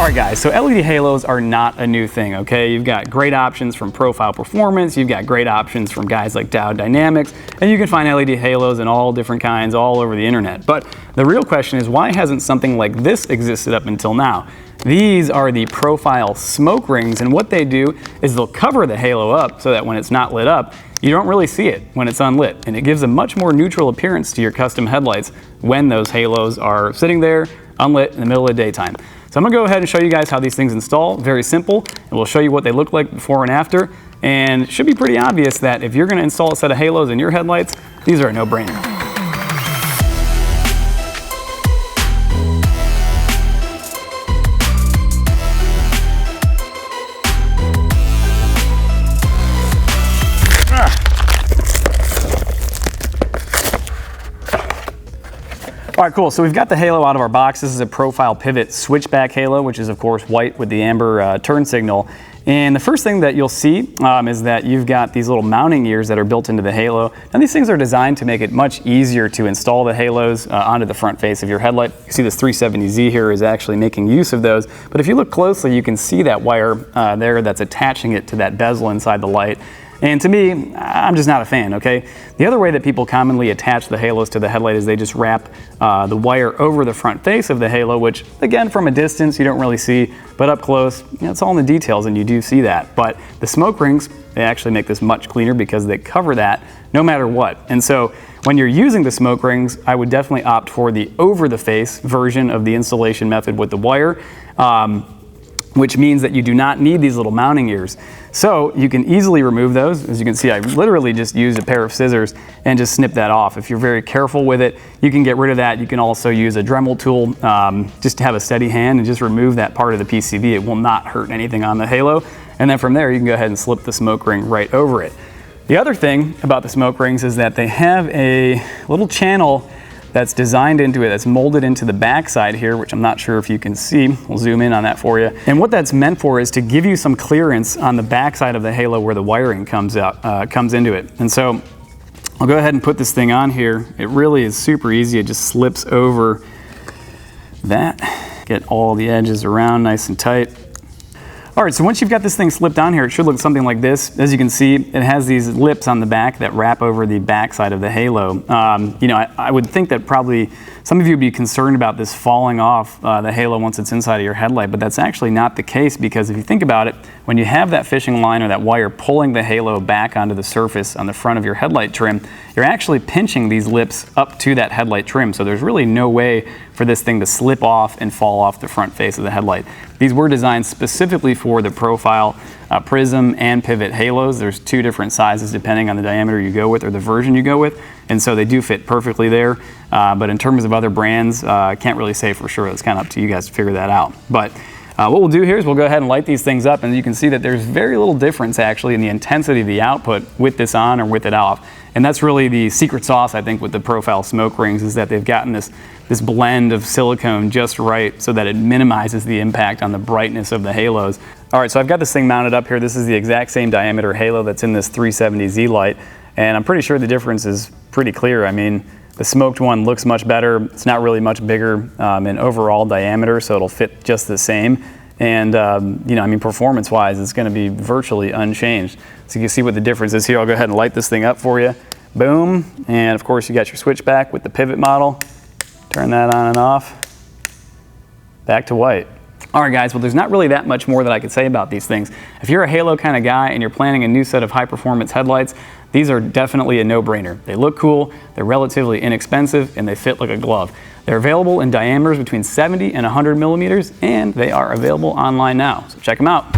Alright guys, so LED halos are not a new thing, okay? You've got great options from Profile Performance, you've got great options from guys like Diode Dynamics, and you can find LED halos in all different kinds all over the internet. But the real question is, why hasn't something like this existed up until now? These are the profile smoke rings, and what they do is they'll cover the halo up so that when it's not lit up, you don't really see it when it's unlit, and it gives a much more neutral appearance to your custom headlights when those halos are sitting there unlit in the middle of the daytime. So I'm going to go ahead and show you guys how these things install. Very simple, and we'll show you what they look like before and after. And it should be pretty obvious that if you're going to install a set of halos in your headlights, these are a no-brainer. All right, cool. So we've got the halo out of our box. This is a profile pivot switchback halo, which is of course white with the amber turn signal. And the first thing that you'll see is that you've got these little mounting ears that are built into the halo. And these things are designed to make it much easier to install the halos onto the front face of your headlight. You see this 370Z here is actually making use of those. But if you look closely, you can see that wire there that's attaching it to that bezel inside the light. And to me, I'm just not a fan, okay? The other way that people commonly attach the halos to the headlight is they just wrap the wire over the front face of the halo, which again, from a distance, you don't really see, but up close, you know, it's all in the details and you do see that. But the smoke rings, they actually make this much cleaner because they cover that no matter what. And so when you're using the smoke rings, I would definitely opt for the over the face version of the installation method with the wire. Which means that you do not need these little mounting ears. So you can easily remove those. As you can see, I literally just used a pair of scissors and just snip that off. If you're very careful with it, you can get rid of that. You can also use a Dremel tool just to have a steady hand and just remove that part of the PCB. It will not hurt anything on the halo. And then from there, you can go ahead and slip the smoke ring right over it. The other thing about the smoke rings is that they have a little channel that's designed into it, that's molded into the back side here, which I'm not sure if you can see. We'll zoom in on that for you. And what that's meant for is to give you some clearance on the back side of the halo where the wiring comes into it. And so I'll go ahead and put this thing on here. It really is super easy. It just slips over that. Get all the edges around nice and tight. All right, so once you've got this thing slipped on here, it should look something like this. As you can see, it has these lips on the back that wrap over the back side of the halo. You know, I would think that probably some of you would be concerned about this falling off the halo once it's inside of your headlight, but that's actually not the case, because if you think about it, when you have that fishing line or that wire pulling the halo back onto the surface on the front of your headlight trim, you're actually pinching these lips up to that headlight trim. So there's really no way for this thing to slip off and fall off the front face of the headlight. These were designed specifically for the profile prism and pivot halos. There's two different sizes depending on the diameter you go with or the version you go with, and so they do fit perfectly there. But in terms of other brands, I can't really say for sure. It's kind of up to you guys to figure that out. But what we'll do here is we'll go ahead and light these things up, and you can see that there's very little difference actually in the intensity of the output with this on or with it off. And that's really the secret sauce, I think, with the profile smoke rings, is that they've gotten this blend of silicone just right so that it minimizes the impact on the brightness of the halos. All right, so I've got this thing mounted up here. This is the exact same diameter halo that's in this 370Z light, and I'm pretty sure the difference is pretty clear. I mean, the smoked one looks much better. It's not really much bigger in overall diameter, so it'll fit just the same. And you know, I mean, performance-wise, it's going to be virtually unchanged. So you can see what the difference is here. I'll go ahead and light this thing up for you. Boom, and of course you got your switchback with the pivot model. Turn that on and off. Back to white. All right, guys, well, there's not really that much more that I could say about these things. If you're a halo kind of guy and you're planning a new set of high-performance headlights, these are definitely a no-brainer. They look cool, they're relatively inexpensive, and they fit like a glove. They're available in diameters between 70 and 100 millimeters, and they are available online now, so check them out.